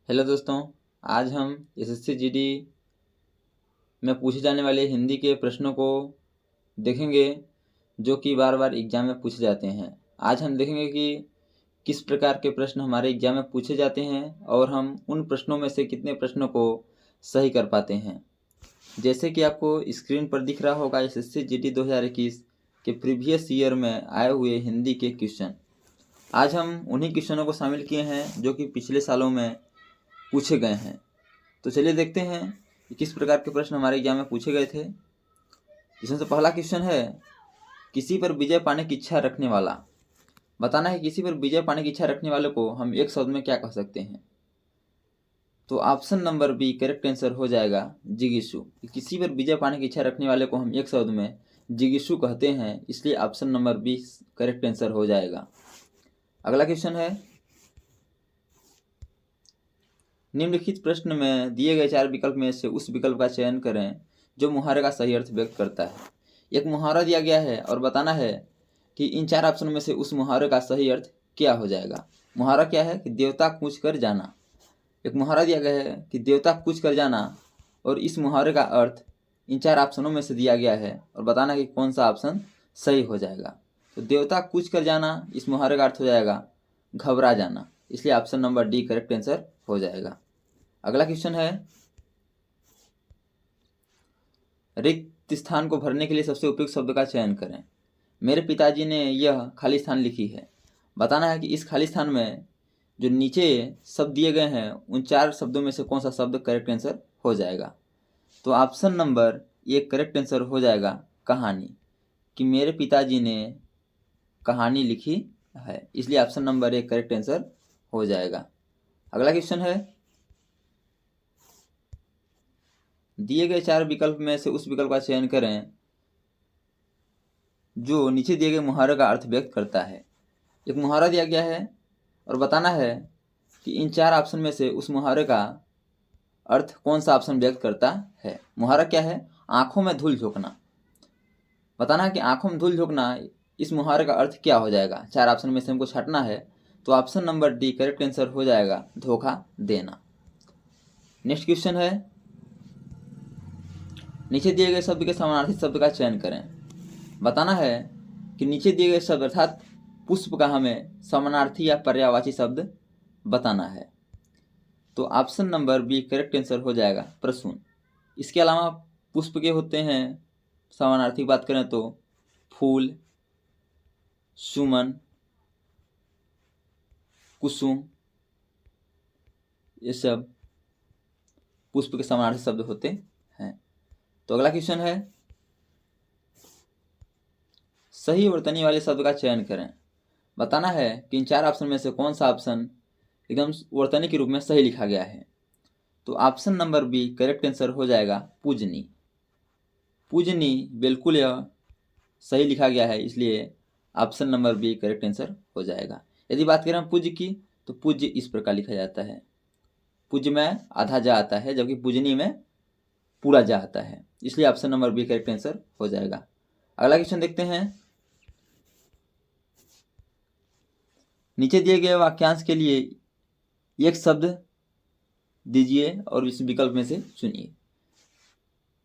Hello दोस्तों, आज हम एसएससी जीडी में पूछे जाने वाले हिंदी के प्रश्नों को देखेंगे जो कि बार बार एग्जाम में पूछे जाते हैं। आज हम देखेंगे कि किस प्रकार के प्रश्न हमारे एग्जाम में पूछे जाते हैं और हम उन प्रश्नों में से कितने प्रश्नों को सही कर पाते हैं। जैसे कि आपको स्क्रीन पर दिख रहा होगा, एसएससी जीडी 2021 के प्रीवियस ईयर में आए हुए हिंदी के क्वेश्चन। आज हम उन्हीं क्वेश्चनों को शामिल किए हैं जो कि पिछले सालों में पूछे गए हैं। तो चलिए देखते हैं कि किस प्रकार के प्रश्न हमारे एग्जाम में पूछे गए थे। इसमें से पहला क्वेश्चन है, किसी पर विजय पाने की इच्छा रखने वाला। बताना है किसी पर विजय पाने की इच्छा रखने वाले को हम एक शब्द में क्या कह सकते हैं। तो option number B correct answer हो जाएगा जिगीशु। किसी पर विजय पाने की इच्छा रखने वाले को हम एक शब्द में जिगीशु कहते हैं, इसलिए option number B correct answer हो जाएगा। अगला क्वेश्चन है, निम्नलिखित प्रश्न में दिए गए 4 विकल्प में से उस विकल्प का चयन करें जो मुहावरे का सही अर्थ व्यक्त करता है। एक मुहावरा दिया गया है और बताना है कि इन 4 ऑप्शन में से उस मुहावरे का सही अर्थ क्या हो जाएगा। मुहावरा क्या है कि देवता कूच कर जाना। एक मुहावरा दिया गया है कि देवता कूच कर जाना और इस मुहावरे का अर्थ इन 4 ऑप्शनों में से दिया गया है और बताना कि कौन सा ऑप्शन सही हो जाएगा। तो देवता कूच कर जाना, इस मुहावरे का अर्थ हो जाएगा घबरा जाना, इसलिए option number D correct answer हो जाएगा। अगला क्वेश्चन है, रिक्त स्थान को भरने के लिए सबसे उपयुक्त शब्द का चयन करें। मेरे पिताजी ने यह खाली स्थान लिखी है। बताना है कि इस खाली स्थान में जो नीचे शब्द दिए गए हैं उन 4 शब्दों में से कौन सा शब्द करेक्ट आंसर हो जाएगा। तो option number A correct answer हो जाएगा कहानी, कि मेरे पिताजी ने कहानी लिखी है, इसलिए option number A correct answer हो जाएगा। अगला क्वेश्चन है, दिए गए 4 विकल्प में से उस विकल्प का चयन करें जो नीचे दिए गए मुहावरे का अर्थ व्यक्त करता है। एक मुहावरा दिया गया है और बताना है कि इन 4 ऑप्शन में से उस मुहावरे का अर्थ कौन सा ऑप्शन व्यक्त करता है। मुहावरा क्या है, आंखों में धूल झोंकना। बताना है कि आंखों में धूल झोंकना, इस मुहावरे का अर्थ क्या हो जाएगा। 4 ऑप्शन में से हमको छांटना है, तो option number D correct answer हो जाएगा धोखा देना। नेक्स्ट क्वेश्चन है, नीचे दिए गए शब्द के समानार्थी शब्द का चयन करें। बताना है कि नीचे दिए गए शब्द अर्थात पुष्प का हमें समानार्थी या पर्यायवाची शब्द बताना है। तो option number B correct answer हो जाएगा प्रसून। इसके अलावा पुष्प के होते हैं समानार्थी की बात करें तो फूल, सुमन, कुसुम, ये सब पुष्प के समानार्थी शब्द होते हैं। तो अगला क्वेश्चन है, सही वर्तनी वाले शब्द का चयन करें। बताना है कि इन 4 ऑप्शन में से कौन सा ऑप्शन एकदम वर्तनी के रूप में सही लिखा गया है। तो option number B correct answer हो जाएगा पूजनी। पूजनी बिल्कुल यह सही लिखा गया है, इसलिए option number B correct answer हो जाएगा। यदि बात करें हम पूज्य की, तो पूज्य इस प्रकार लिखा जाता है, पूज्य में आधा जा आता है जबकि पूजनी में पूरा जा आता है, इसलिए option number B correct answer हो जाएगा। अगला क्वेश्चन देखते हैं, नीचे दिए गए वाक्यांश के लिए एक शब्द दीजिए और इस विकल्प में से चुनिए।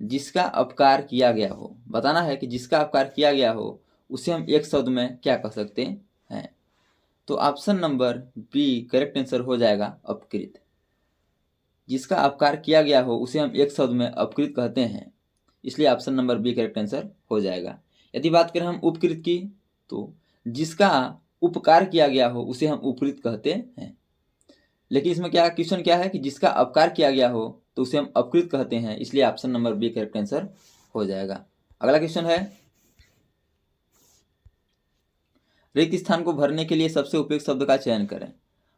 जिसका अपकार किया गया हो। बताना है कि जिसका अपकार किया गया हो उसे हम एक शब्द में क्या कह सकते हैं। तो option number B correct answer हो जाएगा अपकृत। जिसका अपकार किया गया हो उसे हम एक शब्द में अपकृत कहते हैं, इसलिए option number B correct answer हो जाएगा। यदि बात करें हम उपकृत की, तो जिसका उपकार किया गया हो उसे हम उपकृत कहते हैं। लेकिन इसमें क्या क्वेश्चन क्या है कि जिसका अपकार किया गया हो तो उसे हम अपकृत कहते हैं, इसलिए option number B correct answer हो जाएगा। अगला क्वेश्चन है, रिक्त स्थान को भरने के लिए सबसे उपयुक्त शब्द का चयन करें।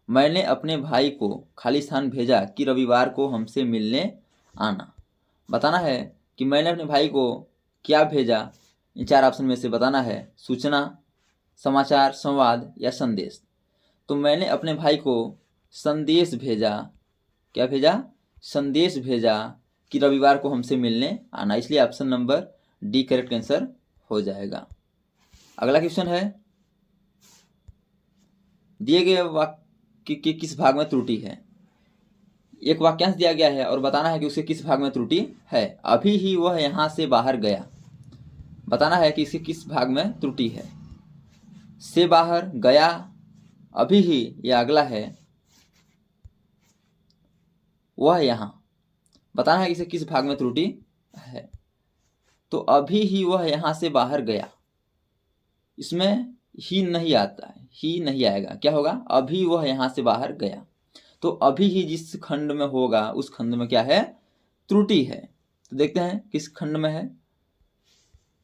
मैंने अपने भाई को खाली स्थान भेजा कि रविवार को हमसे मिलने आना। बताना है कि मैंने अपने भाई को क्या भेजा, इन 4 ऑप्शन में से बताना है, सूचना, समाचार, संवाद या संदेश। तो मैंने अपने भाई को संदेश भेजा, क्या भेजा, संदेश भेजा कि रविवार को हमसे मिलने आना, इसलिए option number D correct answer हो जाएगा। अगला क्वेश्चन है, दिए गए वाक्य के किस भाग में त्रुटि है। एक वाक्यांश दिया गया है और बताना है कि उसके किस भाग में त्रुटि है। अभी ही वह यहाँ से बाहर गया, बताना है कि इसके किस भाग में त्रुटि है। से बाहर, गया, अभी ही, यह अगला है, वह यहाँ, बताना है कि इसे किस भाग में त्रुटि है। तो अभी ही वह यहाँ से बाहर गया, इसमें ही नहीं आता है, ही नहीं आएगा, क्या होगा, अभी वह यहाँ से बाहर गया। तो अभी ही जिस खंड में होगा उस खंड में क्या है, त्रुटि है। तो देखते हैं किस खंड में है।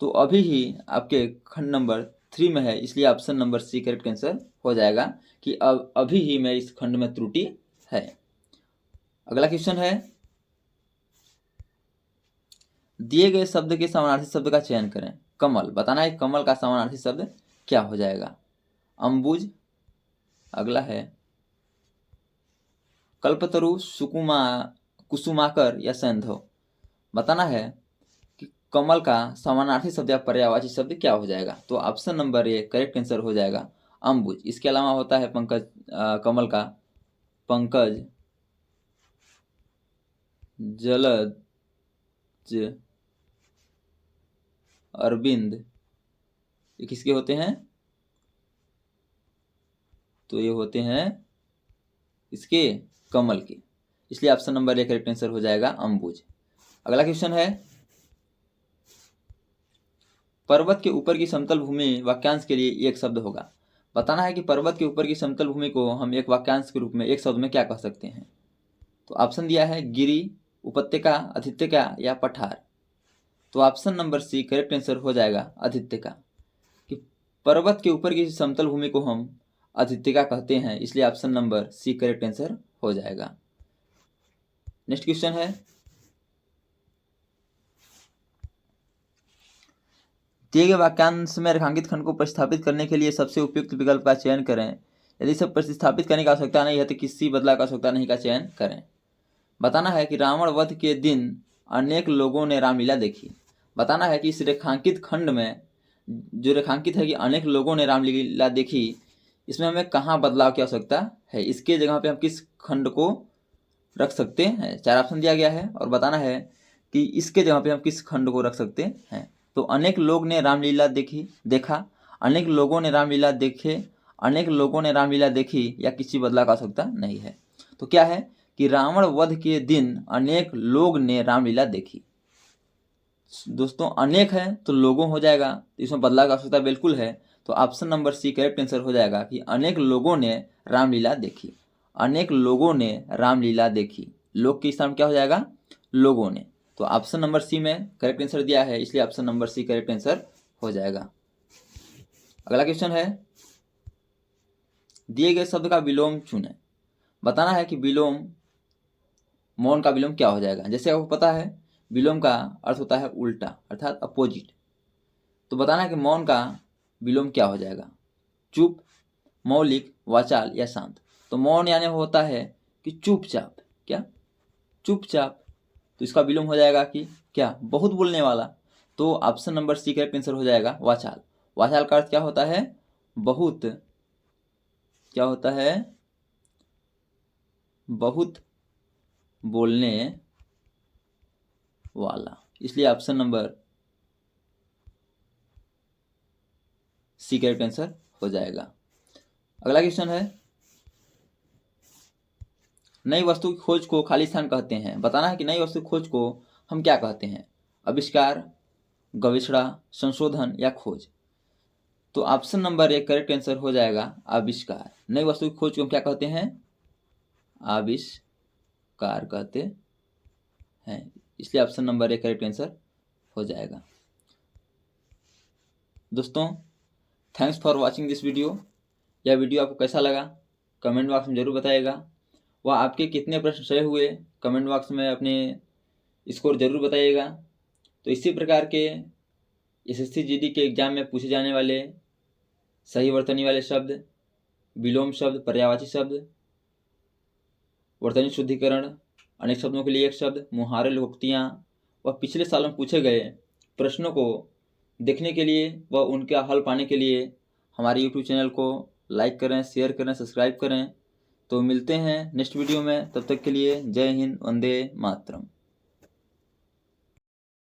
तो अभी ही आपके खंड नंबर 3 में है, इसलिए option number C correct answer हो जाएगा कि अभी ही में इस खंड में त्रुटि है। अगला क्वेश्चन है, दिए गए शब्द के समानार्थी शब्द का चयन करें। कमल, बताना है कमल का समानार्थी शब्द क्या हो जाएगा। अंबुज, अगला है कल्पतरु, कुसुमाकर या सैंधव, बताना है कि कमल का समानार्थी शब्द या पर्यायवाची शब्द क्या हो जाएगा। तो option number A correct answer हो जाएगा अंबुज। इसके अलावा होता है पंकज, कमल का पंकज, जलज, अरविंद, ये किसके होते हैं, तो ये होते हैं इसके कमल के, इसलिए option number A correct answer हो जाएगा अंबुज। अगला क्वेश्चन है, पर्वत के ऊपर की समतल भूमि वाक्यांश के लिए एक शब्द होगा। बताना है कि पर्वत के ऊपर की समतल भूमि को हम एक वाक्यांश के रूप में एक शब्द में क्या कह सकते हैं। तो ऑप्शन दिया है गिरी, उपत्यका, अधित्यका या पठार। तो option number C correct answer हो जाएगा अधित्यका, कि पर्वत के ऊपर की समतल भूमि को हम अधित्यका कहते हैं, इसलिए option number C correct answer हो जाएगा। नेक्स्ट क्वेश्चन है, दिए गए वाक्यांश में रेखांकित खंड को प्रतिस्थापित करने के लिए सबसे उपयुक्त विकल्प का चयन करें। यदि सब प्रतिस्थापित करने की आवश्यकता नहीं है तो किसी बदलाव की आवश्यकता नहीं का चयन करें। बताना है कि रावण वध के दिन अनेक लोगों ने रामलीला देखी। बताना है कि इस रेखांकित खंड में जो रेखांकित है कि अनेक लोगों ने रामलीला देखी, इसमें हमें कहाँ बदलाव की आवश्यकता है, इसके जगह पे हम किस खंड को रख सकते हैं। 4 ऑप्शन दिया गया है और बताना है कि इसके जगह पे हम किस खंड को रख सकते हैं। तो अनेक लोग ने रामलीला देखा, अनेक लोगों ने रामलीला देखे, अनेक लोगों ने रामलीला देखी, या किसी बदलाव का आवश्यकता नहीं है। तो क्या है कि रावण वध के दिन अनेक लोग ने रामलीला देखी। दोस्तों अनेक है तो लोगों हो जाएगा, तो इसमें बदलाव की आवश्यकता बिल्कुल है। तो option number C correct answer हो जाएगा कि अनेक लोगों ने रामलीला देखी। अनेक लोगों ने रामलीला देखी, लोग के स्थान क्या हो जाएगा, लोगों ने। तो ऑप्शन नंबर सी में करेक्ट आंसर दिया है, इसलिए option number C correct answer हो जाएगा। अगला क्वेश्चन है, दिए गए शब्द का विलोम चुनें। बताना है कि विलोम, मौन का विलोम क्या हो जाएगा। जैसे आपको पता है विलोम का अर्थ होता है उल्टा, अर्थात अपोजिट। तो बताना है कि मौन का विलोम क्या हो जाएगा, चुप, मौलिक, वाचाल या शांत। तो मौन यानी होता है कि चुपचाप, क्या, चुपचाप। तो इसका विलोम हो जाएगा कि क्या, बहुत बोलने वाला। तो option number C correct answer हो जाएगा वाचाल। वाचाल का अर्थ क्या होता है, बहुत, क्या होता है, बहुत बोलने वाला, इसलिए option number C correct answer हो जाएगा। अगला क्वेश्चन है, नई वस्तु की खोज को खाली स्थान कहते हैं। बताना है कि नई वस्तु की खोज को हम क्या कहते हैं, आविष्कार, गवेषणा, संशोधन या खोज। तो ऑप्शन नंबर एक करेक्ट आंसर हो जाएगा आविष्कार। नई वस्तु की खोज को हम क्या कहते हैं, आविष्कार कहते हैं, इसलिए ऑप्शन नंबर एक करेक्ट आंसर हो जाएगा। दोस्तों thanks for watching this video. यह वीडियो आपको कैसा लगा कमेंट बॉक्स में जरूर बताइएगा। वह आपके कितने प्रश्न सही हुए कमेंट बॉक्स में अपने स्कोर जरूर बताइएगा। तो इसी प्रकार के एसएससी जीडी के एग्जाम में पूछे जाने वाले सही वर्तनी वाले शब्द, विलोम शब्द, पर्यायवाची शब्द, वर्तनी शुद्धिकरण, अनेक शब्दों के लिए एक शब्द, मुहावरे, लोकोक्तियाँ व पिछले साल में पूछे गए प्रश्नों को देखने के लिए व उनका हल पाने के लिए हमारे यूट्यूब चैनल को लाइक करें, शेयर करें, सब्सक्राइब करें, तो मिलते हैं नेक्स्ट वीडियो में, तब तक के लिए जय हिंद, वंदे मातरम।